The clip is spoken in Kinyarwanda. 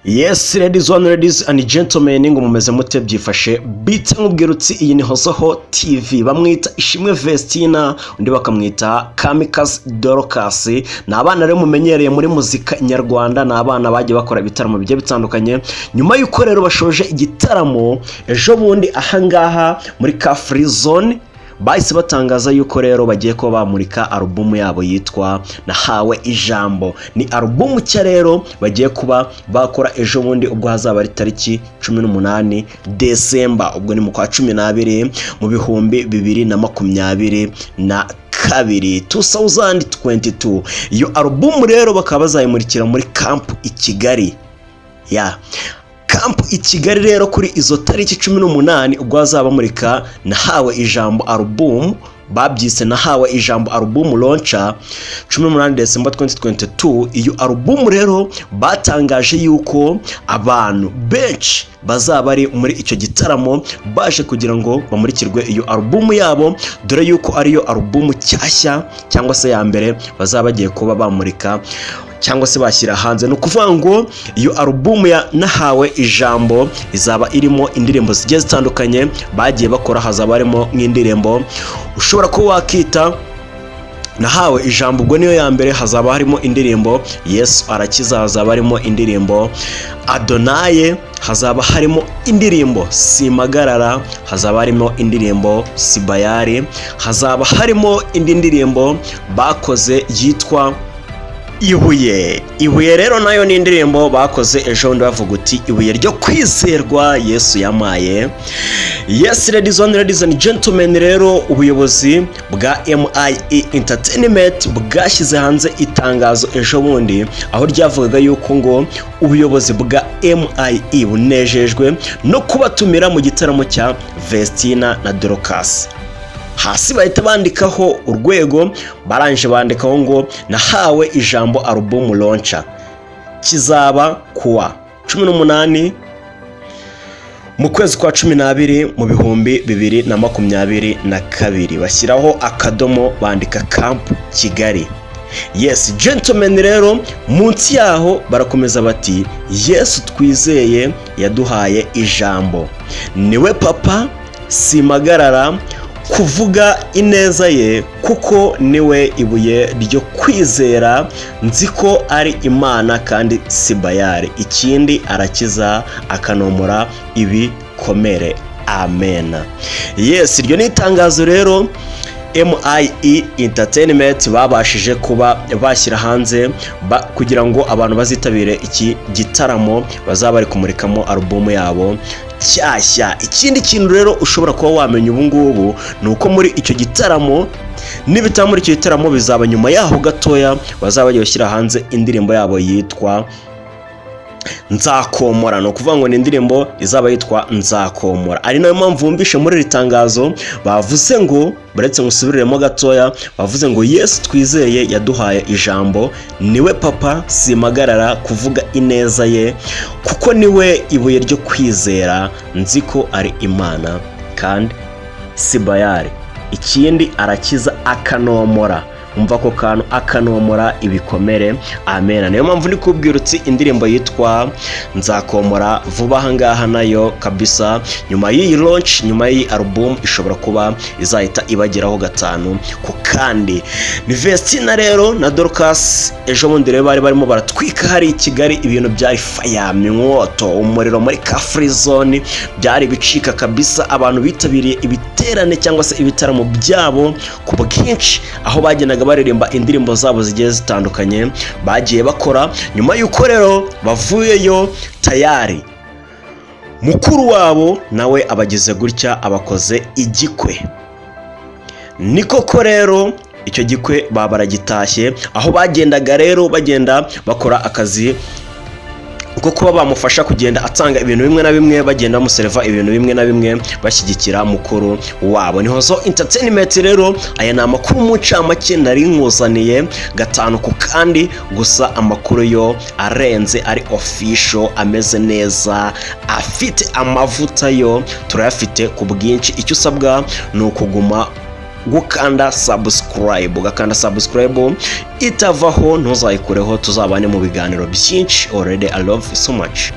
Yes, ladies and gentlemen, ngo mumeze mute byifashe bite nk'ubwirutsi. Iyi ni Hozaho TV, bamwita Ishimwe Vestina, undi bakamwita Kamikaze Dorcas. Ni abana rero mumenyereye muri muzika nyarwanda, ni abana bagiye bakora ibitaramo bigiye bitandukanye. Nyuma y'uko rero bashoje igitaramo ejo bundi ahangaha muri ka free zone, bahise batangaza yuko rero bagiye ko bamurika album yabo yitwa Nahawe Ijambo. Ni album nshya rero bagiye kuba bakora ejo bundi, ubwo hazaba ari tariki 18 Desemba, ubwo ni mu kwa 12 mu bihumbi 2022 2022. Iyo album rero bakaba bazayimurikira muri camp i Kigali Camp i Kigali rero kuri izo tariki 18 ubwo hazaba murika Nahawe Ijambo album, babyise Nahawe Ijambo album launcher 18 December 2022. Iyo album rero batangaje yuko abantu benshi bazaba ari muri icyo gitaramo baje kugira ngo bamurikirwe iyo album yabo, dore yuko ariyo album cyashya cyangwa se ya mbere bazaba bagiye kuba bamurika cyangwa se bashyira hanze. No kuvuga ngo iyo album ya Nahawe Ijambo izaba irimo indirimbo zigiye zitandukanye bagiye bakora. Hazaba harimo nk'indirimbo ushobora kuba wakita Nahawe Ijambo, ubwo niyo ya mbere. Hazaba harimo indirimbo Yesu Arakiza, hazaba harimo indirimbo Adonaye, hazaba harimo indirimbo Simagarara, hazaba harimo indirimbo Sibayari, hazaba harimo indi ndirimbo bakoze yitwa Ibuye rero nayo ni indirimbo bakoze ejo bundi bavuga uti ibuye ryo kwizerwa Yesu yamaye. Yes, ladies and gentlemen, rero ubuyobozi bwa MIE Entertainment bwashyize hanze itangazo ejo bundi, aho ryavugaga yuko ngo ubuyobozi bwa MIE bunejejwe no kubatumira mu gitaramo cya Vestina na Dorcas. Hasi bahita bandikaho urwego, baranje bandikaho ngo Nahawe Ijambo album launcher kizaba kuwa 18 mu kwezi kwa 12 mu bihumbi 2022. Bashyiraho akadomo bandika Camp Kigali. Yes, gentlemen, rero munsi yaho barakomeza bati Yesu twizeye yaduhaye ijambo, niwe papa Simagarara kuvuga ineza ye, kuko niwe ibuye ryo kwizera, nzi ko ari Imana kandi Sibayari, ikindi arakiza akanomora ibikomere. Amen. Yes, iryo ni itangazo rero MIE Entertainment babashije kuba bashyira hanze kugira ngo abantu bazitabire iki gitaramo bazaba bari kumurikamo album yabo cyashya. Ikindi kintu rero ushobora kuba wamenya ubu ngubu ni uko muri icyo gitaramo n'ibitamuri icyo gitaramo bizaba nyuma yaho gatoya bazaba bagiye gushyira hanze indirimbo yabo yitwa Nzakomora. No kuvuga ngo ni indirimbo izaba yitwa Nzakomora. Ari nayo mpamvu wumvishe muri iri tangazo bavuze ngo, baretse ngusubiriremo gatoya, bavuze ngo Yesu twizeye yaduhaye ijambo, niwe papa Simagarara kuvuga ineza ye, kuko niwe ibuye ryo kwizera, nzi ko ari Imana kandi Sibayari, ikindi arakiza akanomora. Umva ko kantu akanomora ibikomere. Amen. Niyo mpamvu ndi kubwirutsi indirimbo yitwa Nzakomora vuba ahangaha nayo kabisa, nyuma y'iyi launch, nyuma y'iyi album ishobora kuba izahita ibageraho gatanu ku kandi. Ni Vestina rero na Dorcas ejo bundi rero bari barimo baratwika hari i Kigali, ibintu byari fire mwoto, umuriro muri ka free zone, byari bicika kabisa. Abantu bitabiriye ibiterane cyangwa se ibitaramo byabo ku bwinshi, aho bagenaga baririmba indirimbo zabo zigiye zitandukanye bagiye bakora. Nyuma y'uko rero bavuyeyo tayari, mukuru wabo nawe abagize gutya, abakoze igikwe. Ni koko rero icyo gikwe baragitashye, aho bagendaga rero bagenda bakora akazi uko kuba bamufasha kugenda atanga ibintu bimwe na bimwe, bagenda bamuserva ibintu bimwe na bimwe, bashyigikira mukuru wabo. Ni Hozaho Entertainment rero. Aya ni amakuru mu ncamake nari nkuzaniye gatanu ku kandi, gusa amakuru yo arenze, ari official, ameze neza, afite amavuta yo turayafite ku bwinshi. Icyo usabwa ni ukuguma gukanda subscribe, ugakanda subscribe itavaho ntuzayikureho, tuzabane mu biganiro byinshi. Already I love you so much.